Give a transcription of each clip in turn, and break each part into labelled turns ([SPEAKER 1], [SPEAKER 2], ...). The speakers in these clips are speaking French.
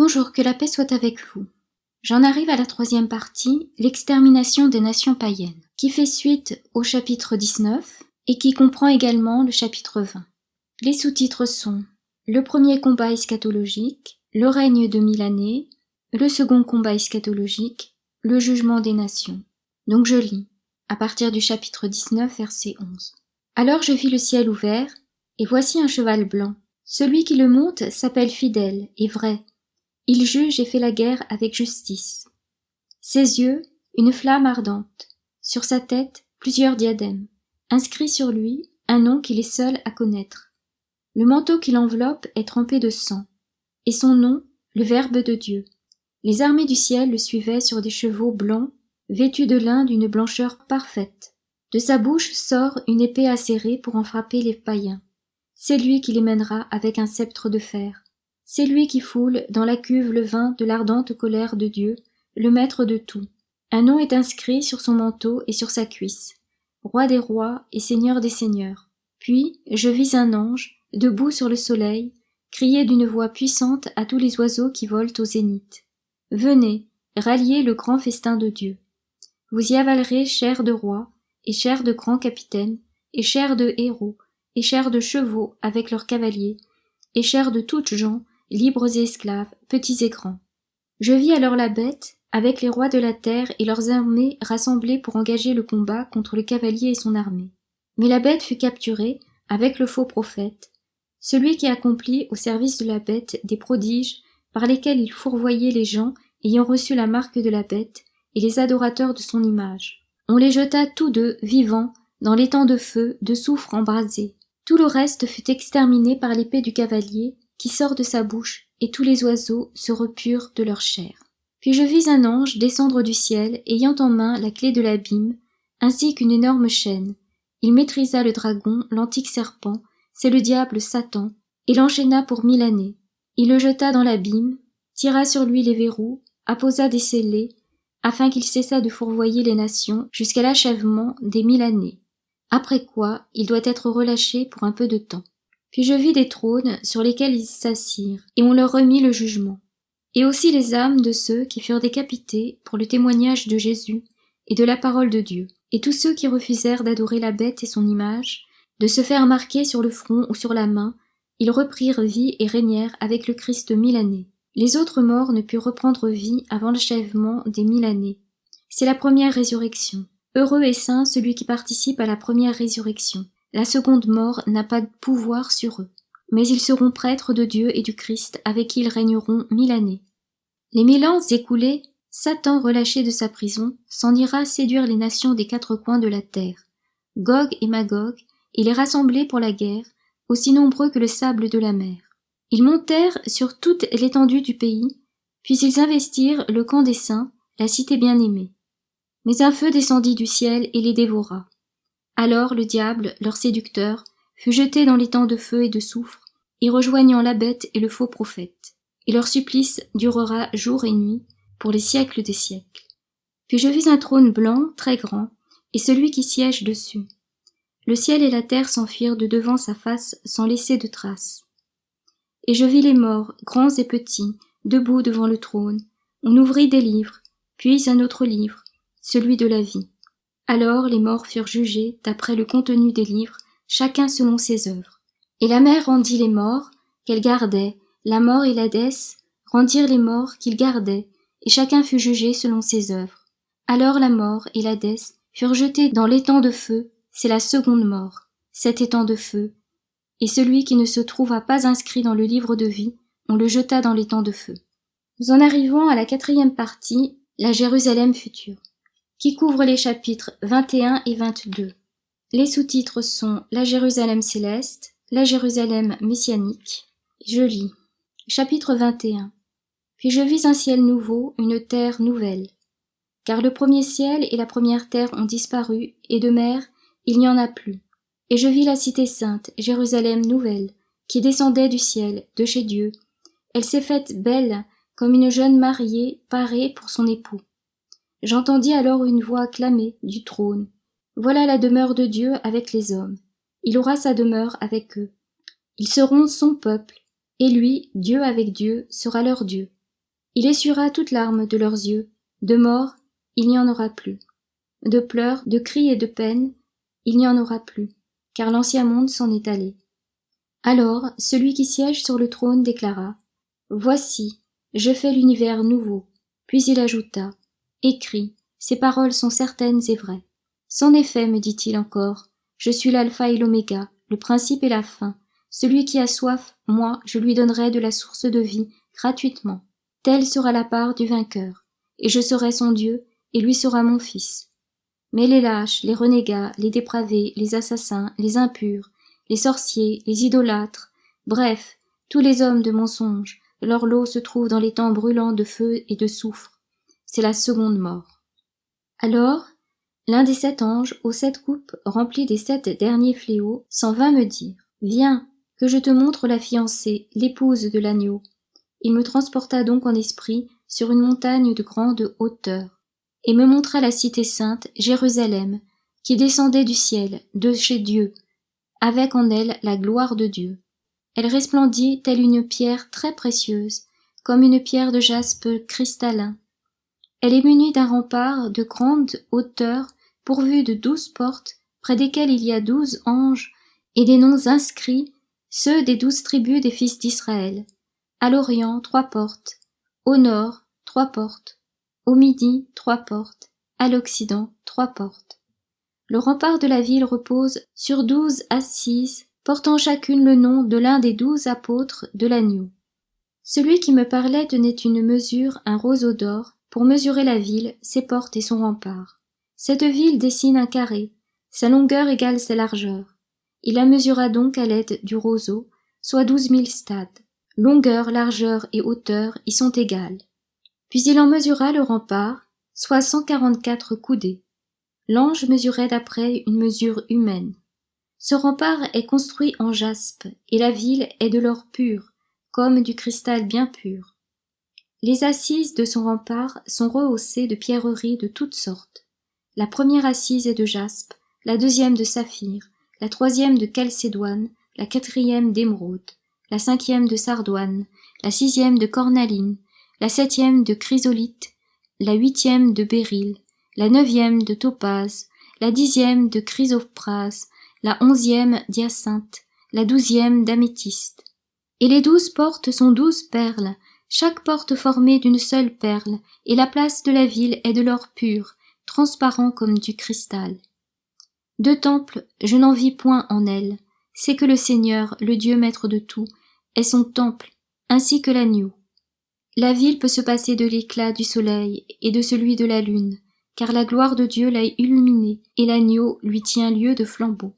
[SPEAKER 1] Bonjour, que la paix soit avec vous. J'en arrive à la troisième partie, l'extermination des nations païennes, qui fait suite au chapitre 19 et qui comprend également le chapitre 20. Les sous-titres sont le premier combat eschatologique, le règne de 1000 années, le second combat eschatologique, le jugement des nations. Donc je lis, à partir du chapitre 19, verset 11. Alors je vis le ciel ouvert, et voici un cheval blanc. Celui qui le monte s'appelle fidèle et vrai. Il juge et fait la guerre avec justice. Ses yeux, une flamme ardente. Sur sa tête, plusieurs diadèmes. Inscrit sur lui, un nom qu'il est seul à connaître. Le manteau qui l'enveloppe est trempé de sang. Et son nom, le Verbe de Dieu. Les armées du ciel le suivaient sur des chevaux blancs, vêtus de lin d'une blancheur parfaite. De sa bouche sort une épée acérée pour en frapper les païens. C'est lui qui les mènera avec un sceptre de fer. C'est lui qui foule dans la cuve le vin de l'ardente colère de Dieu, le maître de tout. Un nom est inscrit sur son manteau et sur sa cuisse. Roi des rois et seigneur des seigneurs. Puis je vis un ange, debout sur le soleil, crier d'une voix puissante à tous les oiseaux qui volent au zénith. Venez, ralliez le grand festin de Dieu. Vous y avalerez chair de rois, et chair de grands capitaines, et chair de héros, et chair de chevaux avec leurs cavaliers, et chair de toutes gens, libres et esclaves, petits et grands. Je vis alors la bête, avec les rois de la terre et leurs armées rassemblées pour engager le combat contre le cavalier et son armée. Mais la bête fut capturée, avec le faux prophète, celui qui accomplit au service de la bête des prodiges par lesquels il fourvoyait les gens ayant reçu la marque de la bête et les adorateurs de son image. On les jeta tous deux, vivants, dans l'étang de feu, de soufre embrasé. Tout le reste fut exterminé par l'épée du cavalier, qui sort de sa bouche, et tous les oiseaux se repurent de leur chair. Puis je vis un ange descendre du ciel, ayant en main la clé de l'abîme, ainsi qu'une énorme chaîne. Il maîtrisa le dragon, l'antique serpent, c'est le diable Satan, et l'enchaîna pour 1000 années. Il le jeta dans l'abîme, tira sur lui les verrous, apposa des scellés, afin qu'il cessât de fourvoyer les nations jusqu'à l'achèvement des 1000 années. Après quoi, il doit être relâché pour un peu de temps. Puis je vis des trônes sur lesquels ils s'assirent, et on leur remit le jugement. Et aussi les âmes de ceux qui furent décapités pour le témoignage de Jésus et de la parole de Dieu, et tous ceux qui refusèrent d'adorer la bête et son image, de se faire marquer sur le front ou sur la main, ils reprirent vie et régnèrent avec le Christ 1000 années. Les autres morts ne purent reprendre vie avant l'achèvement des 1000 années. C'est la première résurrection. Heureux et saint celui qui participe à la première résurrection. La seconde mort n'a pas de pouvoir sur eux. Mais ils seront prêtres de Dieu et du Christ, avec qui ils régneront 1000 années. Les 1000 ans écoulés, Satan, relâché de sa prison, s'en ira séduire les nations des 4 coins de la terre, Gog et Magog, et les rassembler pour la guerre, aussi nombreux que le sable de la mer. Ils montèrent sur toute l'étendue du pays, puis ils investirent le camp des saints, la cité bien-aimée. Mais un feu descendit du ciel et les dévora. Alors le diable, leur séducteur, fut jeté dans l'étang de feu et de soufre, y rejoignant la bête et le faux prophète. Et leur supplice durera jour et nuit, pour les siècles des siècles. Puis je vis un trône blanc, très grand, et celui qui siège dessus. Le ciel et la terre s'enfuirent de devant sa face sans laisser de traces. Et je vis les morts, grands et petits, debout devant le trône. On ouvrit des livres, puis un autre livre, celui de la vie. Alors les morts furent jugés d'après le contenu des livres, chacun selon ses œuvres. Et la mer rendit les morts qu'elle gardait, la mort et l'Hadès rendirent les morts qu'ils gardaient, et chacun fut jugé selon ses œuvres. Alors la mort et l'Hadès furent jetés dans l'étang de feu, c'est la seconde mort, cet étang de feu. Et celui qui ne se trouva pas inscrit dans le livre de vie, on le jeta dans l'étang de feu. Nous en arrivons à la 4e partie, la Jérusalem future, qui couvre les chapitres 21 et 22. Les sous-titres sont la Jérusalem céleste, la Jérusalem messianique. Je lis. Chapitre 21. Puis je vis un ciel nouveau, une terre nouvelle. Car le premier ciel et la première terre ont disparu, et de mer, il n'y en a plus. Et je vis la cité sainte, Jérusalem nouvelle, qui descendait du ciel, de chez Dieu. Elle s'est faite belle, comme une jeune mariée parée pour son époux. J'entendis alors une voix acclamer du trône. Voilà la demeure de Dieu avec les hommes. Il aura sa demeure avec eux. Ils seront son peuple, et lui, Dieu avec Dieu, sera leur Dieu. Il essuiera toute larme de leurs yeux, de mort, il n'y en aura plus. De pleurs, de cris et de peines, il n'y en aura plus, car l'ancien monde s'en est allé. Alors, celui qui siège sur le trône déclara « Voici, je fais l'univers nouveau. » Puis il ajouta « Écris, ces paroles sont certaines et vraies. » C'en est fait, me dit-il encore, je suis l'alpha et l'oméga, le principe et la fin. Celui qui a soif, moi, je lui donnerai de la source de vie, gratuitement. Telle sera la part du vainqueur, et je serai son Dieu, et lui sera mon fils. Mais les lâches, les renégats, les dépravés, les assassins, les impurs, les sorciers, les idolâtres, bref, tous les hommes de mensonge, leur lot se trouve dans les temps brûlants de feu et de soufre. C'est la seconde mort. Alors, l'un des 7 anges aux 7 coupes remplies des 7 derniers fléaux s'en vint me dire « Viens, que je te montre la fiancée, l'épouse de l'agneau. » Il me transporta donc en esprit sur une montagne de grande hauteur, et me montra la cité sainte, Jérusalem, qui descendait du ciel, de chez Dieu, avec en elle la gloire de Dieu. Elle resplendit telle une pierre très précieuse, comme une pierre de jaspe cristallin. Elle est munie d'un rempart de grande hauteur, pourvu de 12 portes, près desquelles il y a 12 anges, et des noms inscrits, ceux des 12 tribus des fils d'Israël. À l'Orient, 3 portes, au Nord, 3 portes, au Midi, 3 portes, à l'Occident, 3 portes. Le rempart de la ville repose sur 12 assises, portant chacune le nom de l'un des 12 apôtres de l'agneau. Celui qui me parlait tenait une mesure, un roseau d'or, pour mesurer la ville, ses portes et son rempart. Cette ville dessine un carré, sa longueur égale sa largeur. Il la mesura donc à l'aide du roseau, soit 12 000 stades. Longueur, largeur et hauteur y sont égales. Puis il en mesura le rempart, soit 144 coudées. L'ange mesurait d'après une mesure humaine. Ce rempart est construit en jaspe, et la ville est de l'or pur, comme du cristal bien pur. Les assises de son rempart sont rehaussées de pierreries de toutes sortes. La première assise est de jaspe, la deuxième de saphir, la troisième de chalcédoine, la quatrième d'émeraude, la cinquième de sardoine, la sixième de cornaline, la septième de chrysolite, la huitième de béryl, la neuvième de topaze, la 10e de chrysoprase, la 11e d'hyacinthe, la 12e d'améthyste. Et les 12 portes sont 12 perles, chaque porte formée d'une seule perle, et la place de la ville est de l'or pur, transparent comme du cristal. 2 temples, je n'en vis point en elle, c'est que le Seigneur, le Dieu maître de tout, est son temple, ainsi que l'agneau. La ville peut se passer de l'éclat du soleil et de celui de la lune, car la gloire de Dieu l'a illuminée, et l'agneau lui tient lieu de flambeau.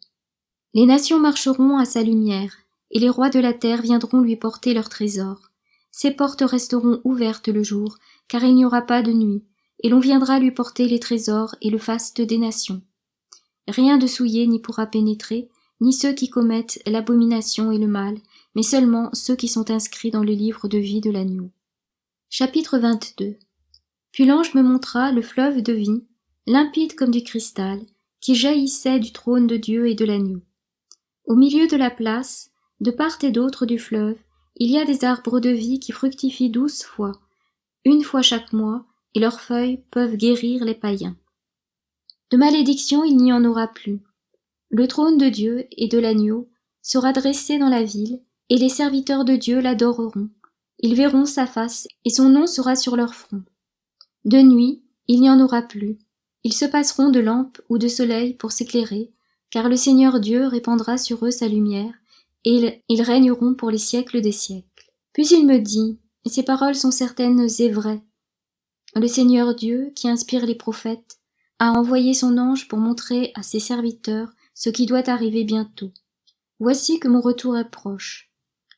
[SPEAKER 1] Les nations marcheront à sa lumière, et les rois de la terre viendront lui porter leurs trésors. Ses portes resteront ouvertes le jour, car il n'y aura pas de nuit, et l'on viendra lui porter les trésors et le faste des nations. Rien de souillé n'y pourra pénétrer, ni ceux qui commettent l'abomination et le mal, mais seulement ceux qui sont inscrits dans le livre de vie de l'agneau. Chapitre 22. Puis l'ange me montra le fleuve de vie, limpide comme du cristal, qui jaillissait du trône de Dieu et de l'agneau. Au milieu de la place, de part et d'autre du fleuve, il y a des arbres de vie qui fructifient 12 fois, une fois chaque mois, et leurs feuilles peuvent guérir les païens. De malédiction il n'y en aura plus. Le trône de Dieu et de l'agneau sera dressé dans la ville, et les serviteurs de Dieu l'adoreront. Ils verront sa face, et son nom sera sur leur front. De nuit, il n'y en aura plus. Ils se passeront de lampe ou de soleil pour s'éclairer, car le Seigneur Dieu répandra sur eux sa lumière, et ils régneront pour les siècles des siècles. Puis il me dit, et ces paroles sont certaines et vraies, le Seigneur Dieu, qui inspire les prophètes, a envoyé son ange pour montrer à ses serviteurs ce qui doit arriver bientôt. Voici que mon retour est proche.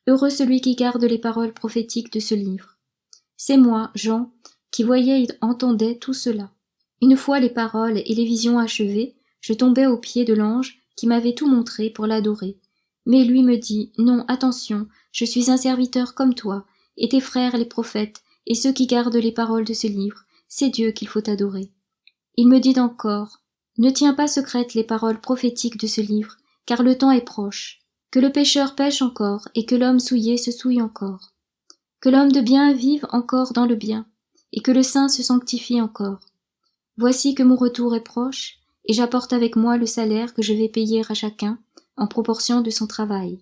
[SPEAKER 1] Heureux celui qui garde les paroles prophétiques de ce livre. C'est moi, Jean, qui voyais et entendais tout cela. Une fois les paroles et les visions achevées, je tombai aux pieds de l'ange qui m'avait tout montré pour l'adorer. Mais lui me dit, non, attention, je suis un serviteur comme toi, et tes frères les prophètes, et ceux qui gardent les paroles de ce livre, c'est Dieu qu'il faut adorer. Il me dit encore, ne tiens pas secrètes les paroles prophétiques de ce livre, car le temps est proche, que le pécheur pêche encore, et que l'homme souillé se souille encore. Que l'homme de bien vive encore dans le bien, et que le saint se sanctifie encore. Voici que mon retour est proche, et j'apporte avec moi le salaire que je vais payer à chacun, en proportion de son travail.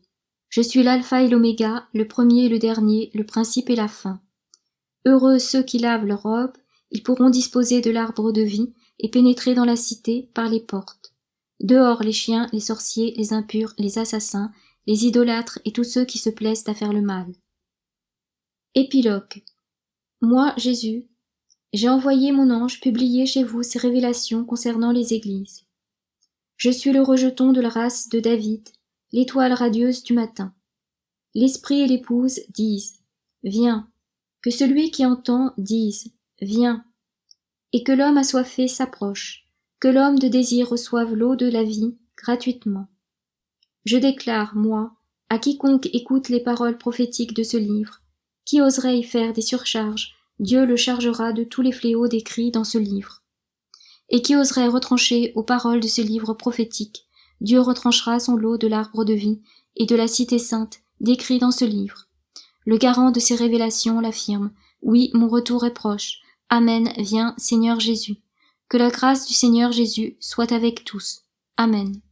[SPEAKER 1] Je suis l'alpha et l'oméga, le premier et le dernier, le principe et la fin. Heureux ceux qui lavent leurs robes, ils pourront disposer de l'arbre de vie et pénétrer dans la cité par les portes. Dehors les chiens, les sorciers, les impurs, les assassins, les idolâtres et tous ceux qui se plaisent à faire le mal. Épilogue. Moi, Jésus, j'ai envoyé mon ange publier chez vous ces révélations concernant les églises. Je suis le rejeton de la race de David, l'étoile radieuse du matin. L'esprit et l'épouse disent « Viens ». Que celui qui entend dise « Viens ». Et que l'homme assoiffé s'approche, que l'homme de désir reçoive l'eau de la vie gratuitement. Je déclare, moi, à quiconque écoute les paroles prophétiques de ce livre, qui oserait y faire des surcharges, Dieu le chargera de tous les fléaux décrits dans ce livre. Et qui oserait retrancher aux paroles de ce livre prophétique, Dieu retranchera son lot de l'arbre de vie et de la cité sainte décrits dans ce livre. Le garant de ces révélations l'affirme, oui, mon retour est proche. Amen, viens, Seigneur Jésus. Que la grâce du Seigneur Jésus soit avec tous. Amen.